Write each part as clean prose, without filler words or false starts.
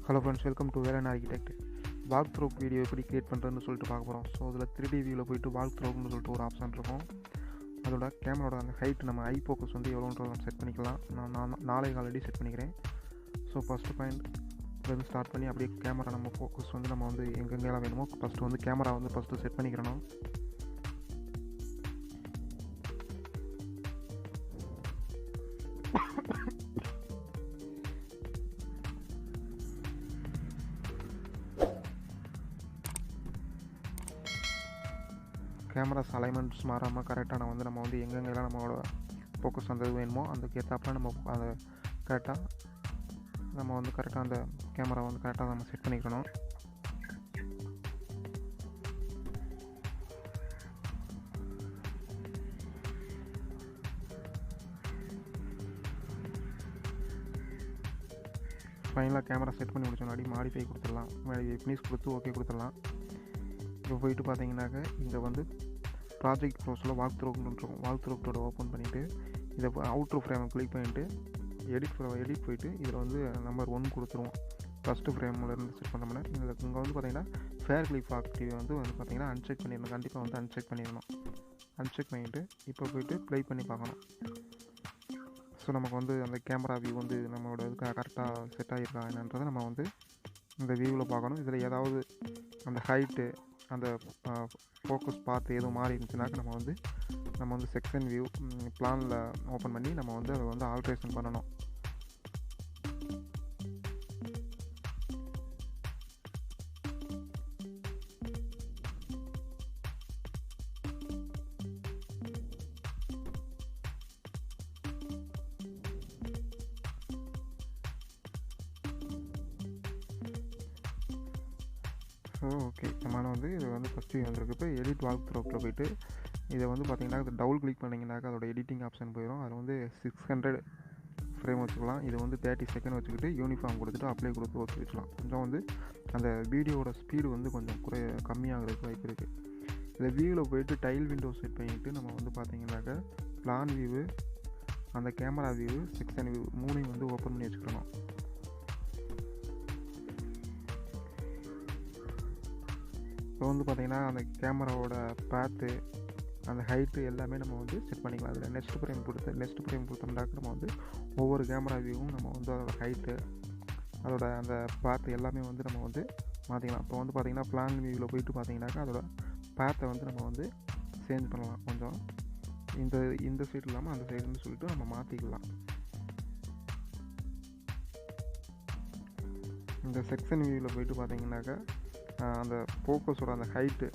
Hello friends, welcome to Velan architect. Walk through video எப்படி create பண்ணுறதுன்னு சொல்லிட்டு பார்க்க போகிறோம். ஸோ அதில் 3D வியூவில் போய்ட்டு வாக் த்ரூன்னு சொல்லிட்டு ஒரு ஆப்ஷன் இருக்கும். அதோட கேமராவோட அந்த ஹைட் நம்ம ஐ ஃபோக்கஸ் வந்து எவ்வளோன்றதை நம்ம செட் பண்ணிக்கலாம். நான் 4 ஆல்ரெடி செட் பண்ணிக்கிறேன். ஸோ ஃபஸ்ட்டு பாயிண்ட் ஸ்டார்ட் பண்ணி அப்படியே கேமரா நம்ம ஃபோக்கஸ் வந்து நம்ம வந்து எங்கெங்கெல்லாம் வேணுமோ ஃபஸ்ட்டு வந்து கேமரா வந்து ஃபஸ்ட்டு செட் பண்ணிக்கிறணும். கேமராஸ் அலைன்மெண்ட்ஸ் மாறாமல் கரெக்டாக நம்ம வந்து எங்கெங்கெல்லாம் நம்மளோட ஃபோக்கஸ் வந்து வேணுமோ அதுக்கு ஏற்றாப்புல நம்ம அதை கரெக்டாக அந்த கேமரா வந்து கரெக்டாக நம்ம செட் பண்ணிக்கணும். ஃபைனலாக கேமரா செட் பண்ணி முடிச்சோன்னாடி மாடிஃபை கொடுத்துடலாம். ஃபினிஷ் கொடுத்து ஓகே கொடுத்துடலாம். இப்போ போயிட்டு பார்த்தீங்கன்னாக்க இங்கே வந்து ப்ராஜெக்ட் க்ளோஸில் வாக் த்ரூன்னு இருக்கும். வாக் த்ரூக்கோட ஓப்பன் பண்ணிவிட்டு இதை அவுட்ரு ஃப்ரேமை கிளிக் பண்ணிவிட்டு எடிட் போயிட்டு இதில் வந்து நம்பர் 1 கொடுத்துருவோம். ஃபஸ்ட்டு ஃப்ரேம்லேருந்து செட் பண்ணோம்னா இங்கே வந்து பார்த்தீங்கன்னா ஃபேர் கிளிப் ஆக்டிவ் வந்து பார்த்தீங்கன்னா அன்செக் பண்ணிடணும். கண்டிப்பாக வந்து அன்செக் பண்ணிடணும். அன்செக் பண்ணிவிட்டு இப்போ போய்ட்டு ப்ளே பண்ணி பார்க்கணும். ஸோ நமக்கு வந்து அந்த கேமரா வியூ வந்து நம்மளோட இதுக்கு கரெக்டாக செட் ஆகிருக்கா என்னன்றதை நம்ம வந்து இந்த வியூவில் பார்க்கணும். இதில் ஏதாவது அந்த ஹைட்டு அந்த ஃபோக்கஸ் பார்த்து எதுவும் மாறி இருந்துச்சுனாக்க நம்ம வந்து செக்ஷன் வியூ பிளானில் ஓப்பன் பண்ணி நம்ம வந்து அதை வந்து ஆல்ட்ரேஷன் பண்ணணும். ஸோ ஓகே, நம்ம வந்து இது வந்து ஃபஸ்ட்டு வந்துருக்கு. இப்போ எடிட் வாக் த்ரூக்கில் போய்ட்டு இதை வந்து பார்த்திங்கன்னா அது டபுள் கிளிக் பண்ணிங்கனாக்கா அதோட எடிட்டிங் ஆப்ஷன் போயிடும். அதில் வந்து 600 ஃப்ரேம் வச்சுக்கலாம். இது வந்து 30 செகண்ட் வச்சுக்கிட்டு யூனிஃபார்ம் கொடுத்துட்டு அப்ளை கொடுத்து ஓகே வச்சுக்கலாம். கொஞ்சம் வந்து அந்த வீடியோவோட ஸ்பீடு வந்து கொஞ்சம் கம்மியாகிறதுக்கு வாய்ப்பு இருக்குது. இதில் வியூவில் போய்ட்டு டைல் விண்டோ செட் பண்ணிவிட்டு நம்ம வந்து பார்த்திங்கனாக்கா பிளான் வியூவு, அந்த கேமரா வியூவு, செக்ஷன் வியூ 3 வந்து ஓப்பன் பண்ணி வச்சுக்கணும். இப்போ வந்து பார்த்திங்கன்னா அந்த கேமராவோட பேத்து, அந்த ஹைட்டு எல்லாமே நம்ம வந்து செட் பண்ணிக்கலாம். அதில் நெக்ஸ்ட் ஃப்ரேம் கொடுத்தோம்னாக்க நம்ம வந்து ஒவ்வொரு கேமரா வியூவும் நம்ம வந்து அதோட ஹைட்டு, அதோட அந்த பேத்து எல்லாமே வந்து நம்ம வந்து மாற்றிக்கலாம். இப்போ வந்து பார்த்திங்கன்னா பிளான் வியூவில் போயிட்டு பார்த்திங்கனாக்கா அதோட பேத்தை வந்து நம்ம வந்து சேஞ்ச் பண்ணலாம். கொஞ்சம் இந்த சைடு இல்லாமல் அந்த சைடுன்னு சொல்லிட்டு நம்ம மாற்றிக்கலாம். இந்த செக்ஷன் வியூவில் போயிட்டு பார்த்திங்கனாக்கா அந்த ஃபோக்கஸோட அந்த ஹைட்டு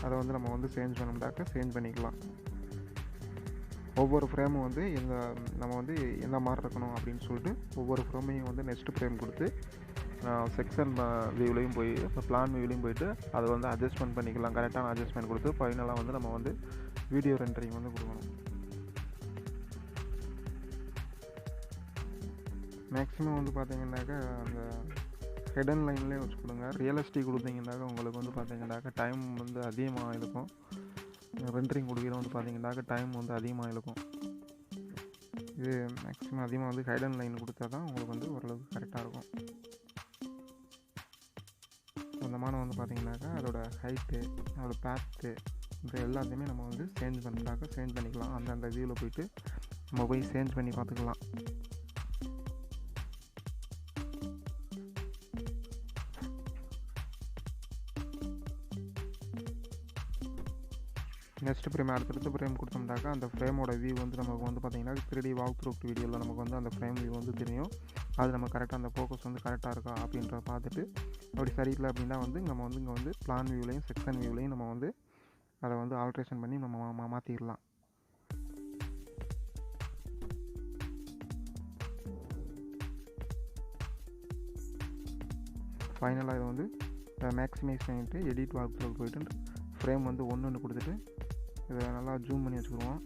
அதை வந்து நம்ம வந்து சேஞ்ச் பண்ணோம்னாக்க சேஞ்ச் பண்ணிக்கலாம். ஒவ்வொரு ஃப்ரேமும் வந்து நம்ம வந்து எந்த மாதிரி இருக்கணும் அப்படின்னு சொல்லிட்டு ஒவ்வொரு ஃப்ரேமையும் வந்து நெக்ஸ்ட் ஃப்ரேம் கொடுத்து செக்ஷன் வியூலையும் போய் இப்போ பிளான் வியூலையும் போயிட்டு அதை வந்து அட்ஜஸ்ட்மெண்ட் பண்ணிக்கலாம். கரெக்டான அட்ஜஸ்ட்மெண்ட் கொடுத்து ஃபைனலாக வந்து நம்ம வந்து வீடியோ ரெண்டரிங் வந்து கொடுக்கணும். மேக்ஸிமம் வந்து பார்த்திங்கனாக்கா அந்த ஹெடன் லைன்லேயே வச்சு கொடுங்க. ரியலிஸ்டிக் கொடுத்தீங்கன்னாக்கா உங்களுக்கு வந்து பார்த்திங்கனாக்கா டைம் வந்து அதிகமாக இருக்கும். ரெண்டரிங் கொடுக்குறது வந்து பார்த்திங்கனாக்கா டைம் வந்து அதிகமாக இருக்கும். இது மேக்ஸிமம் அதிகமாக வந்து ஹெடன் லைன் கொடுத்தா தான் உங்களுக்கு வந்து ஓரளவுக்கு கரெக்டாக இருக்கும். சொந்தமான வந்து பார்த்திங்கனாக்கா அதோட ஹைட்டு, அதோட பேத்து, இந்த எல்லாத்தையுமே நம்ம வந்து சேஞ்ச் பண்ணிக்கலாம். அந்தந்த வியூவில் போயிட்டு நம்ம போய் சேஞ்ச் பண்ணி பார்த்துக்கலாம். நெக்ஸ்ட் ஃப்ரேம் அடுத்த ஃப்ரேம் கொடுத்தோம்னாக்கா அந்த ஃப்ரேமோட வியூ வந்து நமக்கு வந்து பார்த்திங்கன்னா 3D வாக் த்ரூ வீடியோவில் நமக்கு வந்து அந்த ஃப்ரேம் வியூ வந்து தெரியும். அது நம்ம கரெக்டாக அந்த ஃபோக்கஸ் வந்து கரெக்டாக இருக்கா அப்படின்றத பார்த்துட்டு அப்படி சரியில்லை அப்படின்னா வந்து நம்ம வந்து இங்கே வந்து பிளான் வியூலையும் செக்ஷன் வியூலையும் நம்ம வந்து அதை வந்து ஆல்ட்ரேஷன் பண்ணி நம்ம மாற்றிடலாம். ஃபைனலாக இதை வந்து மேக்ஸிமைஸ் பண்ணிவிட்டு எடிட் வாக் த்ரூ போய்ட்டு ஃப்ரேம் வந்து 1 கொடுத்துட்டு இதை நல்லா ஜூம் பண்ணி வச்சுக்கிடுவோம்.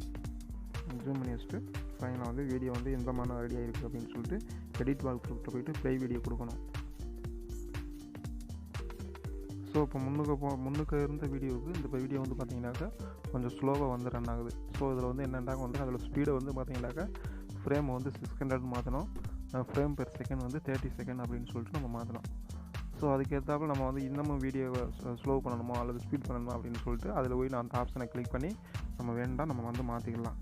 ஜூம் பண்ணி வச்சுட்டு ஃபைனலாக வந்து வீடியோ வந்து எந்த மாதிரி ரெடி ஆகிருக்கு அப்படின்னு சொல்லிட்டு எடிட் வாக் த்ரூக்கிட்ட போய்ட்டு ப்ளே வீடியோ கொடுக்கணும். ஸோ இப்போ முன்னுக்கு இருந்த வீடியோவுக்கு இந்த வீடியோ வந்து பார்த்திங்கனாக்கா கொஞ்சம் ஸ்லோவாக வந்து ரன் ஆகுது. ஸோ இதில் வந்து என்னென்னா வந்து அதில் ஸ்பீடை வந்து பார்த்திங்கனாக்கா ஃப்ரேம் வந்து 600 மாற்றணும். ஃப்ரேம் பெர் செகண்ட் வந்து 30 செகண்ட் அப்படின்னு சொல்லிட்டு நம்ம மாற்றலாம். ஸோ அதுக்கேற்றாப்புல நம்ம வந்து இன்னமும் வீடியோவை ஸ்லோ பண்ணணுமோ அல்லது ஸ்பீட் பண்ணணுமா அப்படின்னு சொல்லிட்டு அதில் போய் நான் அந்த ஆப்ஷனை கிளிக் பண்ணி நம்ம வேண்டாம் நம்ம வந்து மாற்றிக்கலாம்.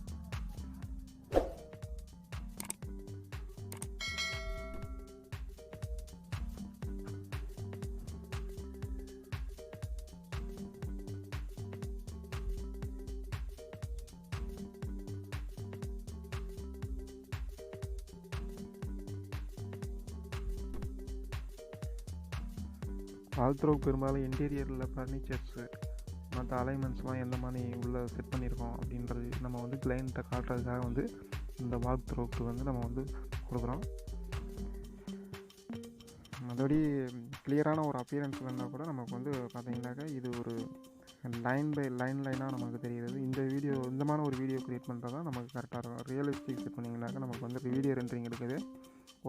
வால்த்ரோவுக்கு பெரும்பாலும் இன்டீரியரில் ஃபர்னிச்சர்ஸு மற்ற அலைன்மெண்ட்ஸ்லாம் எந்த மாதிரி உள்ளே செட் பண்ணியிருக்கோம் அப்படின்றது நம்ம வந்து கிளைண்ட்டை காட்டுறதுக்காக வந்து இந்த வால்த்ரோவுக்கு வந்து நம்ம வந்து கொடுக்குறோம். மற்றபடி கிளியரான ஒரு அப்பியரன்ஸ் வேணால் கூட நமக்கு வந்து பார்த்திங்கனாக்கா இது ஒரு லைன் பை லைனாக நமக்கு தெரிகிறது. இந்த மாதிரி ஒரு வீடியோ க்ரியேட் பண்ணுறது தான் நமக்கு கரெக்டாக இருக்கும். ரியலிஸ்டிக் செட் பண்ணிங்கனாக்கா நமக்கு வந்து வீடியோ ரெண்டரிங் எடுக்குது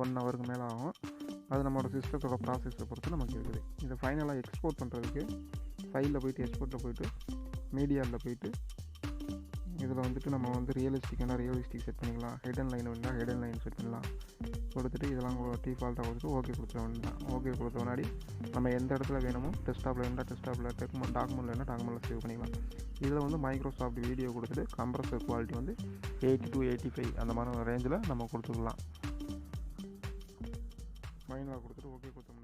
1 ஹவருக்கு மேலே ஆகும். அது நம்மளோட சிஸ்டத்தோட ப்ராசஸை பொறுத்து நமக்கு இருக்குது. இதை ஃபைனலாக எக்ஸ்போர்ட் பண்ணுறதுக்கு ஃபைலில் போய்ட்டு எக்ஸ்போர்ட்டில் போய்ட்டு மீடியாவில் போய்ட்டு இதில் வந்துட்டு நம்ம வந்து ரியலிஸ்டிக் செட் பண்ணிக்கலாம். ஹெடன் லைன் வேணால் ஹெடன் லைன் செட் பண்ணலாம். கொடுத்துட்டு இதெல்லாம் டிஃபால்ட்டாக கொடுத்துட்டு ஓகே கொடுத்துட வேண்டாம். ஓகே கொடுத்த முன்னாடி நம்ம எந்த இடத்துல வேணுமோ டெஸ்க்டாப்பில் வேணால் டெஸ்க்டாப்பில் டாக்குமெண்ட் வேணால் டாக்குமெண்ட்டில் சேவ் பண்ணிக்கலாம். இதில் வந்து மைக்ரோசாஃப்ட் வீடியோ கொடுத்துட்டு கம்ப்ரஸர் குவாலிட்டி வந்து 80 to 85 அந்த மாதிரி ரேஞ்சில் நம்ம கொடுத்துக்கலாம். ஃபைனலாக கொடுத்துட்டு ஓகே கொடுத்தோம்.